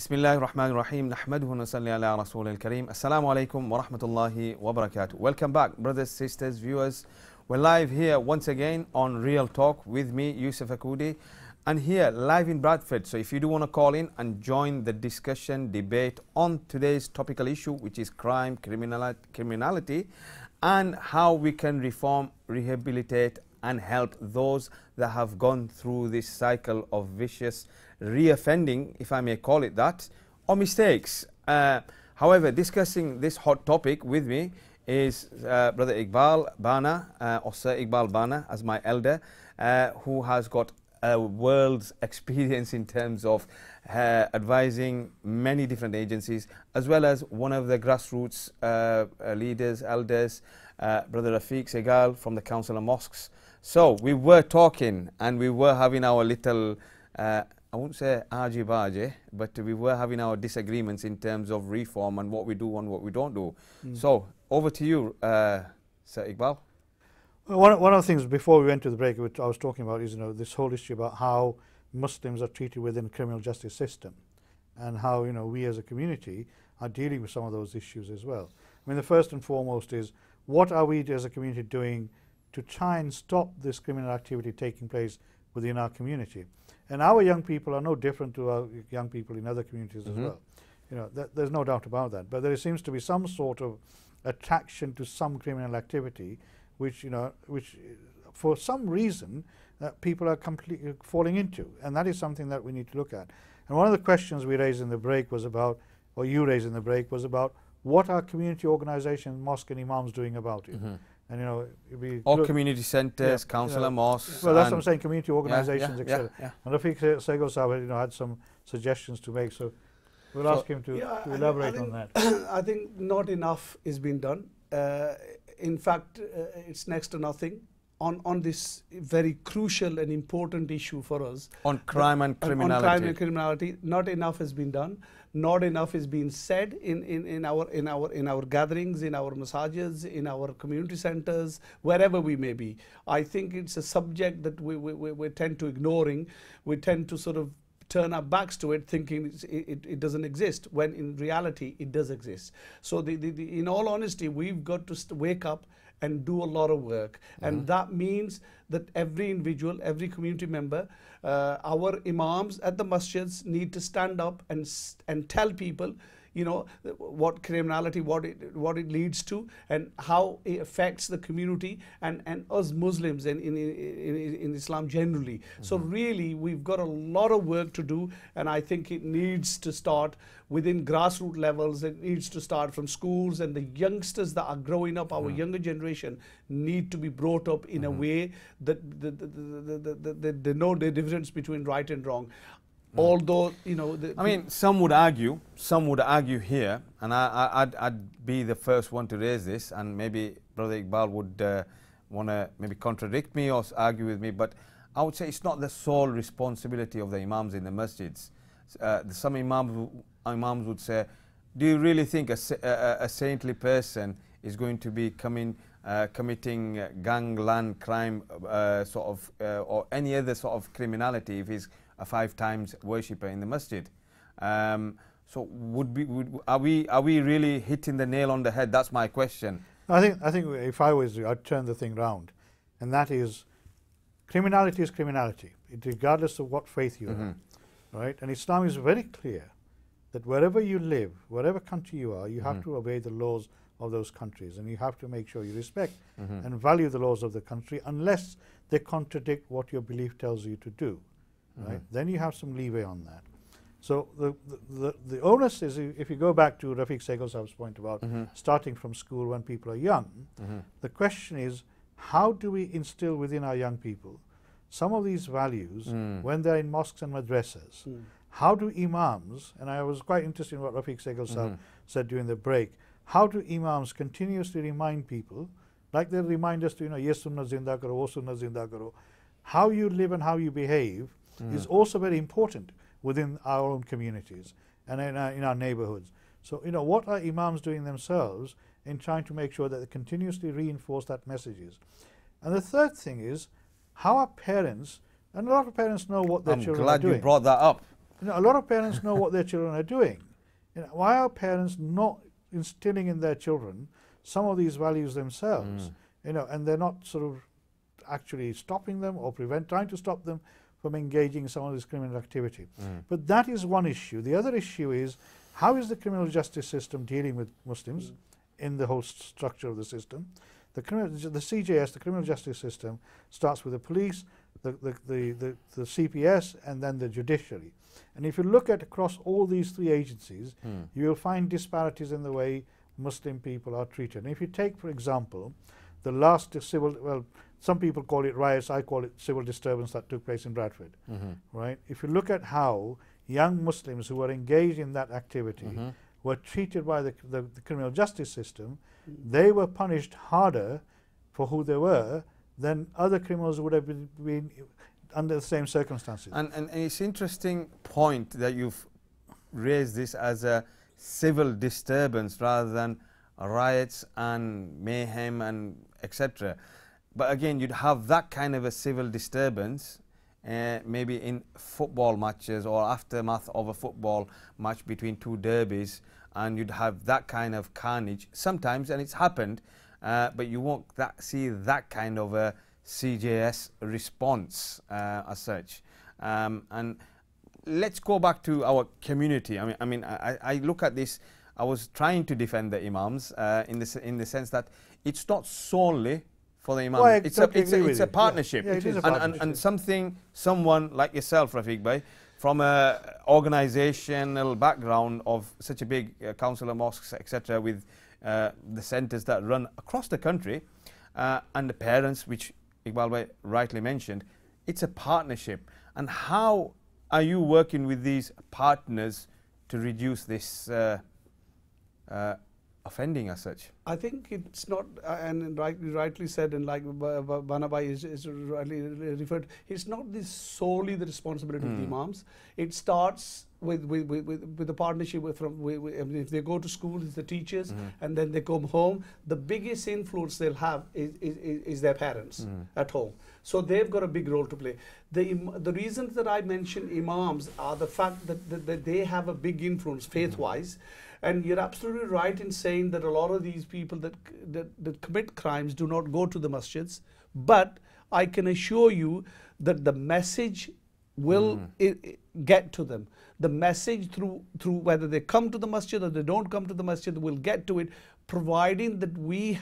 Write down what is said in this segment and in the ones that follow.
Bismillahirrahmanirrahim. Nahmaduhu wa nusalli ala Rasulil Kareem. Assalamu alaikum wa rahmatullahi wa barakatuh. Welcome back, brothers, sisters, viewers. We're live here once again on Real Talk with me, Yusuf Akoudi, and here live in Bradford. So if you do want to call in and join the discussion, debate on today's topical issue, which is crime, criminality, and how we can reform, rehabilitate, and help those that have gone through this cycle of vicious reoffending, if I may call it that, or mistakes. However, discussing this hot topic with me is Brother Iqbal Bana, or Sir Iqbal Bana, as my elder, who has got a world's experience in terms of advising many different agencies, as well as one of the grassroots leaders, elders, Brother Rafiq Segal from the Council of Mosques. So we were talking and we were having our little, I won't say argy-bargy, but we were having our disagreements in terms of reform and what we do and what we don't do. So over to you, Sir Iqbal. Well, one of the things before we went to the break, which I was talking about, is this whole issue about how Muslims are treated within the criminal justice system, and how we as a community are dealing with some of those issues as well. I mean, the first and foremost is, what are we as a community doing to try and stop this criminal activity taking place within our community? And our young people are no different to our young people in other communities as well. There's no doubt about that. But there seems to be some sort of attraction to some criminal activity, which for some reason people are completely falling into, and that is something that we need to look at. And one of the questions we raised in the break was about, or you raised in the break, was about what are community organizations, mosque and imams doing about it. And all community centres, council and mosques. Well, that's what I'm saying, community organisations, etc. And Rafiq Segal had some suggestions to make, so we'll ask him to elaborate on that. I think not enough is being done. In fact, it's next to nothing on this very crucial and important issue for us. On crime and criminality. On crime and criminality, not enough has been done. Not enough is being said in our gatherings, in our massages, in our community centres, wherever we may be. I think it's a subject that we tend to ignoring. We tend to sort of turn our backs to it, thinking it doesn't exist, when in reality it does exist. So in all honesty, we've got to wake up and do a lot of work, and that means that every individual, every community member, our imams at the masjids need to stand up and tell people, what criminality, what it leads to, and how it affects the community and us Muslims and in Islam generally. So really, we've got a lot of work to do, and I think it needs to start within grassroots levels. It needs to start from schools, and the youngsters that are growing up, our younger generation, need to be brought up in a way that they know the difference between right and wrong. Although, I mean, some would argue here, and I'd be the first one to raise this, and maybe Brother Iqbal would want to maybe contradict me or argue with me, but I would say it's not the sole responsibility of the imams in the masjids. Some imams would say, do you really think a saintly person is going to be committing gangland crime or any other sort of criminality if he's a 5 times worshipper in the masjid? So are we really hitting the nail on the head? That's my question. I think if I was you, I'd turn the thing round, and that is, criminality is criminality, regardless of what faith you are, right? And Islam is very clear that wherever you live, whatever country you are, you have to obey the laws of those countries, and you have to make sure you respect and value the laws of the country, unless they contradict what your belief tells you to do. Right? Then you have some leeway on that. So the onus is, if you go back to Rafiq Segal's point about starting from school when people are young, the question is, how do we instill within our young people some of these values when they're in mosques and madrasas? How do imams, and I was quite interested in what Rafiq Segal said during the break, how do imams continuously remind people, like they remind us to, ye sunnah zinda karo, wo sunnah zinda karo, how you live and how you behave is also very important within our own communities and in our neighborhoods. So, what are imams doing themselves in trying to make sure that they continuously reinforce that messages? And the third thing is, how are parents, and a lot of parents know what their children are doing. I'm glad you brought that up. You know, a lot of parents know what their children are doing. You know, why are parents not instilling in their children some of these values themselves? You know, and they're not sort of actually stopping them or trying to stop them from engaging in some of this criminal activity. But that is one issue. The other issue is, how is the criminal justice system dealing with Muslims in the whole structure of the system? The CJS, the criminal justice system, starts with the police, the CPS, and then the judiciary. And if you look at across all these three agencies, you will find disparities in the way Muslim people are treated. And if you take, for example, the last civil, well, some people call it riots, I call it civil disturbance that took place in Bradford, right? If you look at how young Muslims who were engaged in that activity were treated by the criminal justice system, they were punished harder for who they were than other criminals would have been under the same circumstances. And it's interesting point that you've raised this as a civil disturbance rather than riots and mayhem and etc. But again, you'd have that kind of a civil disturbance maybe in football matches or aftermath of a football match between two derbies, and you'd have that kind of carnage sometimes, and it's happened, but you won't see that kind of a CJS response as such. And let's go back to our community. I look at this. I was trying to defend the imams in the sense that it's not solely for the imams. Well, it's a partnership. Yeah, it is a partnership. And someone like yourself, Rafiq Bhai, from a organizational background of such a big council of mosques, etc., with the centers that run across the country, and the parents, which Iqbal Bhai rightly mentioned, it's a partnership. And how are you working with these partners to reduce this offending as such? I think it's not, and rightly said, and like Banabai is rightly referred, it's not solely the responsibility of the imams. It starts with the partnership if they go to school, it's the teachers, and then they come home. The biggest influence they'll have is their parents at home. So they've got a big role to play. The reasons that I mentioned imams are the fact that they have a big influence faith-wise. And you're absolutely right in saying that a lot of these people that commit crimes do not go to the masjids. But I can assure you that the message will get to them. The message through whether they come to the masjid or they don't come to the masjid will get to it, providing that we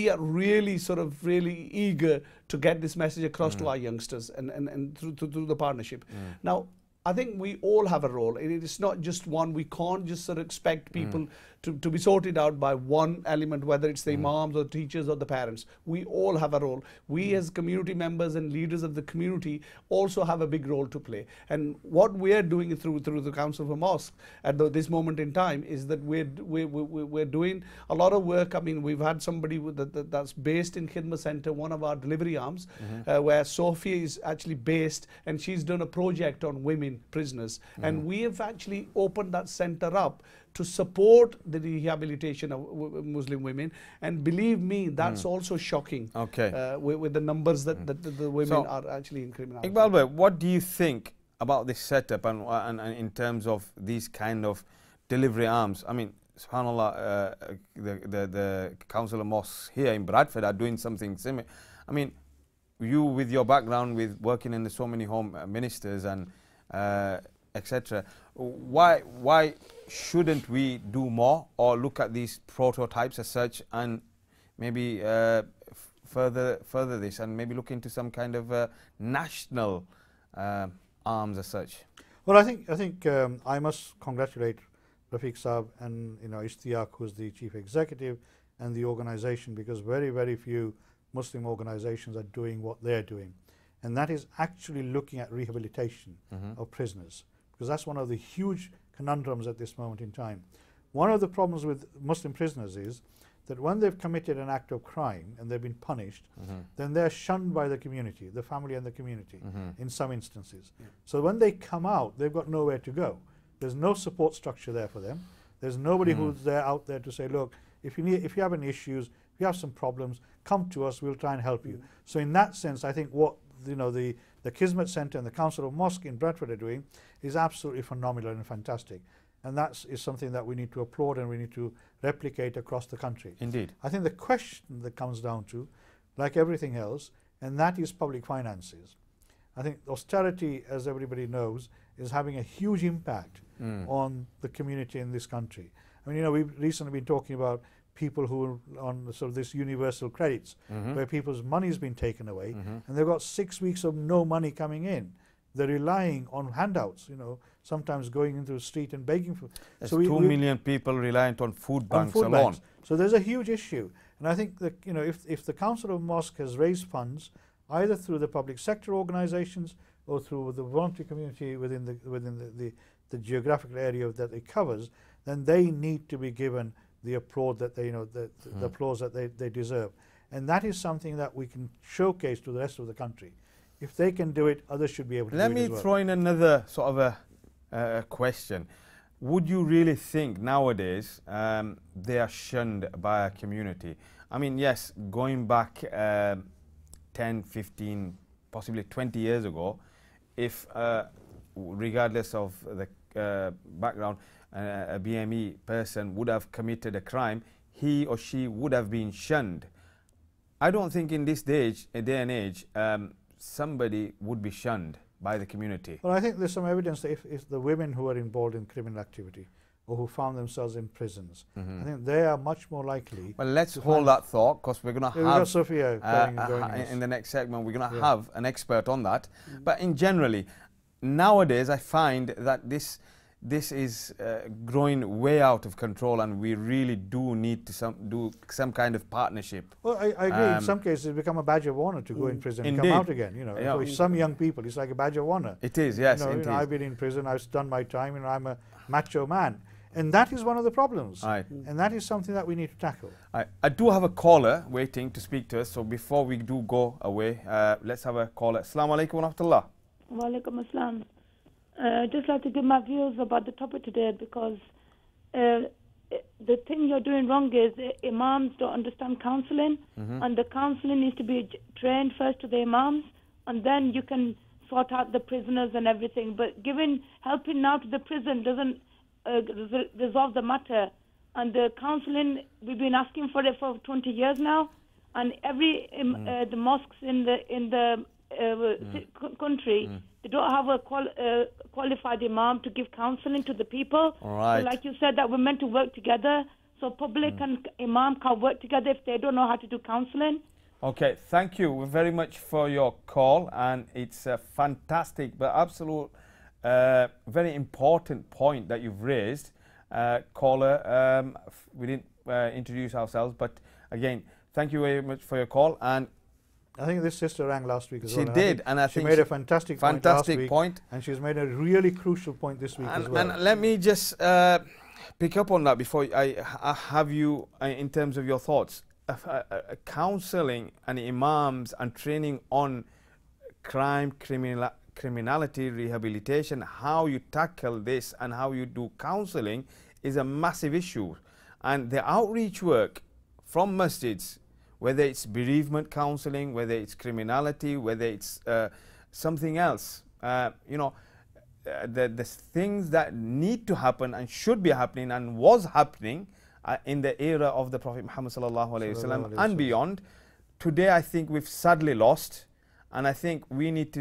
are really really eager to get this message across to our youngsters and through the partnership. Now, I think we all have a role. It is not just one. We can't just expect people to be sorted out by one element, whether it's the imams or teachers or the parents. We all have a role. We as community members and leaders of the community also have a big role to play. And what we are doing through the Council for Mosques at this moment in time is that we're doing a lot of work. I mean, we've had somebody that's based in Khidmat Center, one of our delivery arms, where Sophia is actually based, and she's done a project on women prisoners. And we have actually opened that center up to support the rehabilitation of Muslim women, and believe me, that's also shocking. Okay. With the numbers that the women are actually in criminality. Iqbal Bhai, what do you think about this setup and in terms of these kind of delivery arms? I mean, subhanAllah, the Council of Mosques here in Bradford are doing something similar. I mean, you with your background with working in so many home ministers and etc. Why shouldn't we do more or look at these prototypes as such and maybe further this and maybe look into some kind of national arms as such? Well, I think I must congratulate Rafiq Saab and Ishtiaq, who's the chief executive, and the organization, because very few Muslim organizations are doing what they're doing, and that is actually looking at rehabilitation of prisoners, because that's one of the huge conundrums at this moment in time. One of the problems with Muslim prisoners is that when they've committed an act of crime and they've been punished, then they're shunned by the community, the family and the community, in some instances. So when they come out, they've got nowhere to go. There's no support structure there for them. There's nobody who's out there to say, look, if you have any issues, if you have some problems, come to us, we'll try and help you. So in that sense, I think what the Kismet Centre and the Council of Mosque in Bradford are doing is absolutely phenomenal and fantastic. And that is something that we need to applaud and we need to replicate across the country. Indeed. I think the question that comes down to, like everything else, and that is public finances. I think austerity, as everybody knows, is having a huge impact on the community in this country. I mean, you know, we've recently been talking about people who are on sort of this universal credits, where people's money has been taken away, and they've got 6 weeks of no money coming in. They're relying on handouts, you know, sometimes going into the street and begging for. So 2 million people reliant on food banks alone. So there's a huge issue. And I think that, you know, if the Council of Mosque has raised funds, either through the public sector organizations or through the voluntary community within the geographical area that it covers, then they need to be given the applause that they, you know, the applause that they deserve. And that is something that we can showcase to the rest of the country. If they can do it, others should be able to do it as well. Let me throw in another sort of a question. Would you really think nowadays they are shunned by a community? I mean, yes, going back 10, 15, possibly 20 years ago, if regardless of the background, a BME person would have committed a crime, he or she would have been shunned. I don't think in this day and age, somebody would be shunned by the community. Well, I think there's some evidence that if the women who are involved in criminal activity or who found themselves in prisons, I think they are much more likely. Well, let's hold that thought, because we're going to have Sophia in the next segment, we're going to have an expert on that. But in generally, nowadays I find that this is growing way out of control, and we really do need to do some kind of partnership. Well, I agree. In some cases, it's become a badge of honor to go in prison and come out again. You know, for some young people, it's like a badge of honor. It is, yes. You know, I've been in prison. I've done my time, and I'm a macho man, and that is one of the problems. Right. And that is something that we need to tackle. I do have a caller waiting to speak to us. So before we do go away, let's have a caller. Assalamu alaikum wa rahmatullah. Wa alaikum assalam. I'd just like to give my views about the topic today, because the thing you're doing wrong is imams don't understand counselling, and the counselling needs to be trained first to the imams, and then you can sort out the prisoners and everything. But helping now to the prison doesn't resolve the matter. And the counselling, we've been asking for it for 20 years now, and every the mosques in the country, they don't have a qualified imam to give counselling to the people. Right. So like you said, that we're meant to work together. So public and imam can't work together if they don't know how to do counselling. Okay, thank you very much for your call, and it's a fantastic but absolute very important point that you've raised. Caller, we didn't introduce ourselves, but again, thank you very much for your call. And I think this sister rang last week as well. She did, and I think she made a fantastic point last week, point. And she's made a really crucial point this week as well. And let me just pick up on that before I have you in terms of your thoughts. Counselling and imams and training on criminality rehabilitation, how you tackle this and how you do counselling is a massive issue. And the outreach work from masjids, whether it's bereavement counselling, whether it's criminality, whether it's something else, you know, the things that need to happen and should be happening and was happening in the era of the Prophet Muhammad sallallahu alaihi wasallam and beyond. Today, I think we've sadly lost, and I think we need to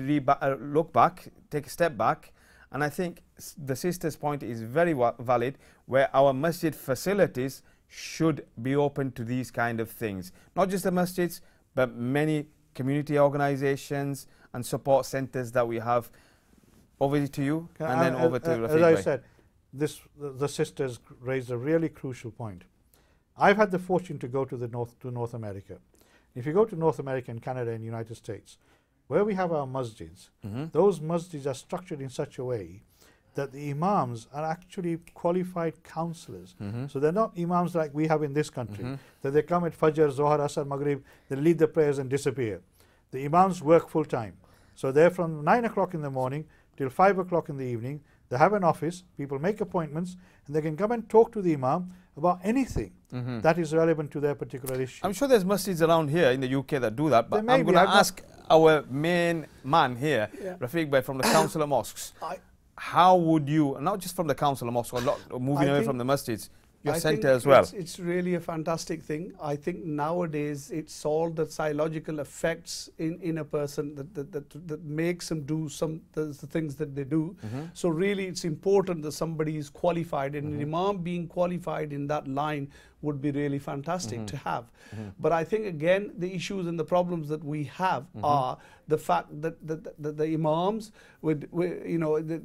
look back, take a step back, and I think the sister's point is very valid, where our masjid facilities should be open to these kind of things. Not just the masjids, but many community organizations and support centers that we have. Over to you, and then over to Rafiq. As I said, the sisters raised a really crucial point. I've had the fortune to go to North America. If you go to North America and Canada and United States, where we have our masjids, those masjids are structured in such a way that the imams are actually qualified counselors. So they're not imams like we have in this country, that they come at Fajr, Zohar, Asr, Maghrib, they lead the prayers and disappear. The imams work full time. So they're from 9 o'clock in the morning till 5 o'clock in the evening. They have an office, people make appointments, and they can come and talk to the imam about anything that is relevant to their particular issue. I'm sure there's masjids around here in the UK that do that, but I'm going to our main man here, Yeah. Rafiq Bhai, from the Council of Mosques, how would you, not just from the Council of Mosques, or moving away from the masjids, your centre as well? It's really a fantastic thing. I think nowadays it's all the psychological effects in a person that makes them do the things that they do. So really it's important that somebody is qualified, and an imam being qualified in that line would be really fantastic to have. But I think again the issues and the problems that we have are the fact that the imams would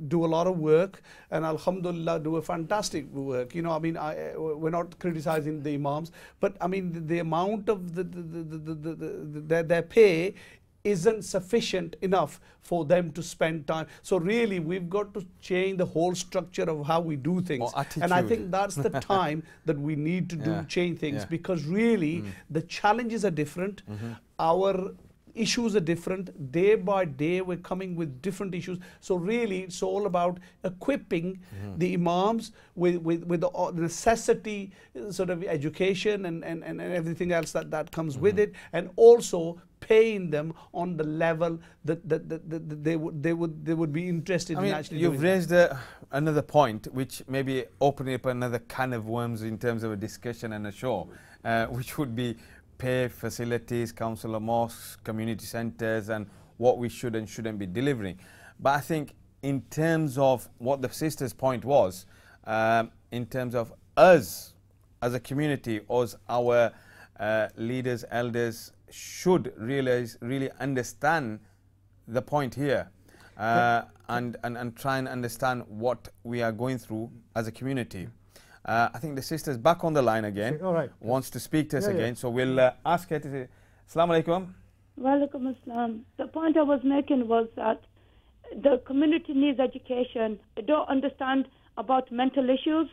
do a lot of work, and alhamdulillah do a fantastic work. You know, I mean, we're not criticizing the imams, but I mean the amount of their pay isn't sufficient enough for them to spend time. So really we've got to change the whole structure of how we do things. And I think that's the time that we need to change things, because really the challenges are different. Our issues are different. Day by day we're coming with different issues. So really it's all about equipping the imams with the necessity sort of education and everything else that comes with it, and also paying them on the level that they would be interested in actually doing. You've raised another point which maybe opening up another can of worms in terms of a discussion and a show, which would be pay facilities, council of mosques, community centres, and what we should and shouldn't be delivering. But I think in terms of what the sister's point was, in terms of us as a community, as our leaders, elders, should really understand the point here, and try and understand what we are going through as a community. I think the sister's back on the line again, wants to speak to us again, so we'll ask her to say, Assalamu alaikum. Wa alaikum assalam. The point I was making was that the community needs education. They don't understand about mental issues,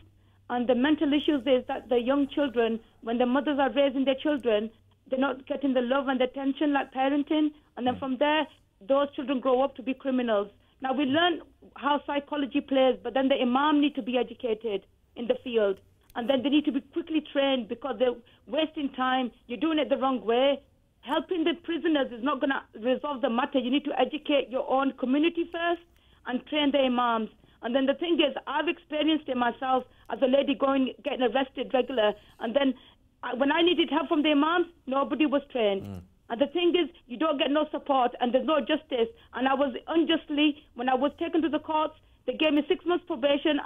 and the mental issues is that the young children, when the mothers are raising their children, they're not getting the love and the attention like parenting, and then from there, those children grow up to be criminals. Now we learn how psychology plays, but then the imam need to be educated in the field, and then they need to be quickly trained, because they're wasting time. You're doing it the wrong way. Helping the prisoners is not going to resolve the matter. You need to educate your own community first and train the imams. And then the thing is, I've experienced it myself as a lady getting arrested regular, and then when I needed help from the imams, nobody was trained. And the thing is, you don't get no support, and there's no justice. And I was unjustly, when I was taken to the courts, they gave me 6 months probation.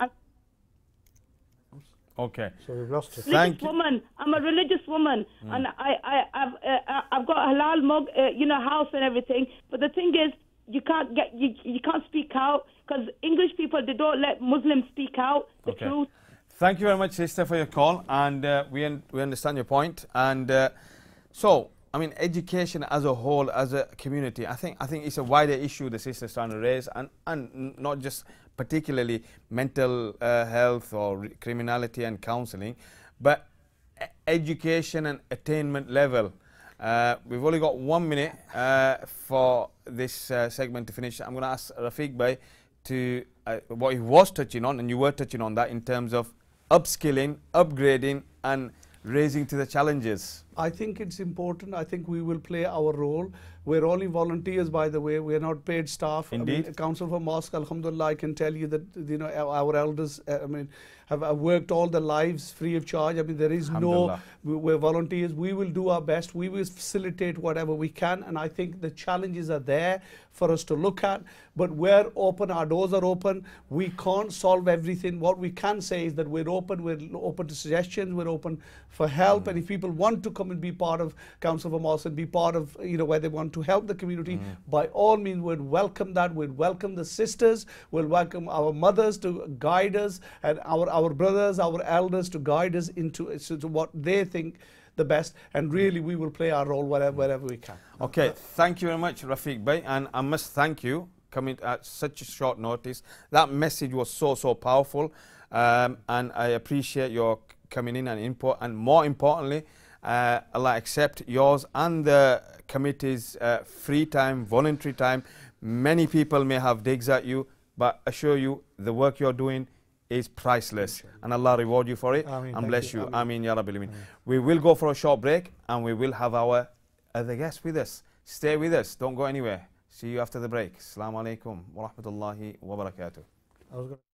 Okay. So we've lost it. Woman. I'm a religious woman, and I've got a halal mug, house and everything. But the thing is, you can't speak out, because English people, they don't let Muslims speak out the truth. Thank you very much, sister, for your call, and we understand your point. And so, I mean, education as a whole, as a community, I think it's a wider issue the sister's trying to raise, and not just particularly mental health or criminality and counselling, but education and attainment level. We've only got 1 minute for this segment to finish. I'm going to ask Rafiq Bhai to what he was touching on, and you were touching on that, in terms of upskilling, upgrading, and raising to the challenges. I think it's important. I think we will play our role. We're only volunteers, by the way. We're not paid staff. Indeed. I mean, Council for Mosque, alhamdulillah, I can tell you that our elders, have worked all their lives free of charge. I mean, there is no, we're volunteers. We will do our best. We will facilitate whatever we can. And I think the challenges are there for us to look at. But we're open. Our doors are open. We can't solve everything. What we can say is that we're open to suggestions. We're open for help. And if people want to come and be part of Council for Mosque and be part of, where they want to help the community, by all means, we'd welcome that. We'd welcome the sisters. We'll welcome our mothers to guide us, and our brothers, our elders to guide us into what they think the best. And really, we will play our role wherever we can. Okay, thank you very much, Rafiq Bhai, and I must thank you coming at such a short notice. That message was so powerful, and I appreciate your coming in and input, and more importantly, Allah accept yours and the committee's free time, voluntary time. Many people may have digs at you, but assure you the work you're doing is priceless, and Allah reward you for it. Ameen. And bless you. Ameen, Ya Rabbil Alameen. We will go for a short break, and we will have our other guests with us. Stay with us. Don't go anywhere. See you after the break. Assalamu alaikum wa rahmatullahi wa barakatuh. I was going to